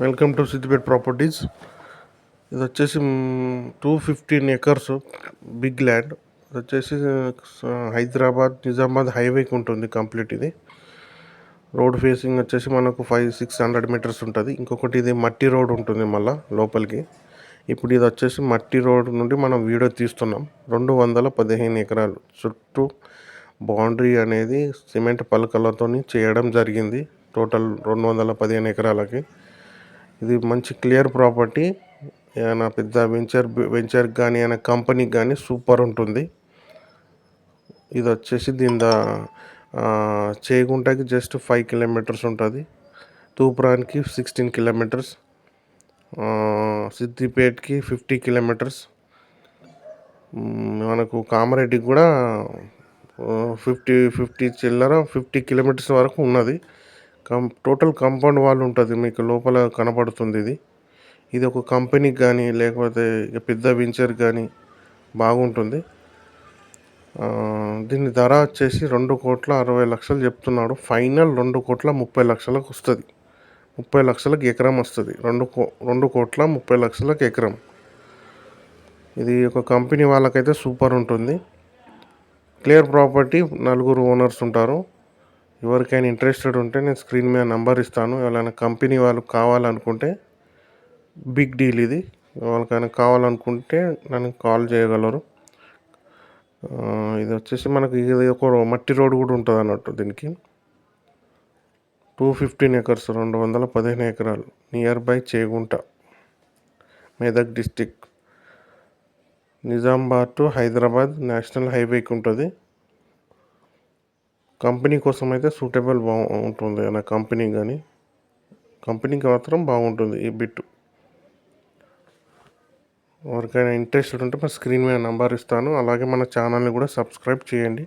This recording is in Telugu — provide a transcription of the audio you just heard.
Welcome to Siddipet properties. ఇది వచ్చేసి 215 ఎకర్స్ బిగ్ ల్యాండ్. ఇది వచ్చేసి హైదరాబాద్ నిజామాబాద్ హైవేకి ఉంటుంది కంప్లీట్. ఇది రోడ్ ఫేసింగ్ వచ్చేసి మనకు 500-600 మీటర్స్ ఉంటుంది. ఇంకొకటి ఇది మట్టి రోడ్ ఉంటుంది మళ్ళీ లోపలికి. ఇప్పుడు ఇది వచ్చేసి మట్టి రోడ్ నుండి మనం వీడియో తీస్తున్నాం. 215 ఎకరాలు చుట్టూ బౌండరీ అనేది సిమెంట్ పలకలతో చేయడం జరిగింది. టోటల్ 215 ఎకరాలకి. ఇది మంచి క్లియర్ ప్రాపర్టీ. ఏమైనా పెద్ద వెంచర్కి కానీ ఏమైనా కంపెనీకి కానీ సూపర్ ఉంటుంది. ఇది వచ్చేసి చేగుంటకి జస్ట్ 5 కిలోమీటర్స్ ఉంటుంది. తూప్రాన్కి 16 కిలోమీటర్స్, సిద్దిపేట్కి 50 కిలోమీటర్స్, మనకు కామారెడ్డికి కూడా 50 కిలోమీటర్స్ వరకు ఉన్నది. టోటల్ కాంపౌండ్ వాల్ ఉంటుంది, మీకు లోపల కనపడుతుంది. ఇది ఒక కంపెనీకి కానీ లేకపోతే పెద్ద వెంచర్కి కానీ బాగుంటుంది. దీని ధర వచ్చేసి 2,60,00,000 చెప్తున్నాడు. ఫైనల్ 2,30,00,000 వస్తుంది. 30 లక్షలకు ఎకరం వస్తుంది. 2,30,00,000 ఎకరం. ఇది ఒక కంపెనీ వాళ్ళకైతే సూపర్ ఉంటుంది. క్లియర్ ప్రాపర్టీ, 4 ఓనర్స్ ఉంటారు. ఎవరికైనా ఇంట్రెస్టెడ్ ఉంటే నేను స్క్రీన్ మీద నంబర్ ఇస్తాను. ఎవరైనా కంపెనీ వాళ్ళు కావాలనుకుంటే బిగ్ డీల్ ఇది. ఎవరికైనా కావాలనుకుంటే నన్ను కాల్ చేయగలరు. ఇది వచ్చేసి మనకు ఇది ఒక మట్టి రోడ్ కూడా ఉంటుంది అన్నట్టు. దీనికి 215 ఎకర్స్, 215 ఎకరాలు. Near by Chegunta, Medak district, Nizamabad to Hyderabad national హైవేకి ఉంటుంది. కంపెనీ కోసం అయితే సూటబుల్ బాగుంటుంది. నా కంపెనీకి మాత్రం బాగుంటుంది ఈ బిట్. ఎవరికైనా ఇంట్రెస్టెడ్ ఉంటే మా స్క్రీన్ మీద నంబర్ ఇస్తాను. అలాగే మన ఛానల్ని కూడా సబ్స్క్రైబ్ చేయండి.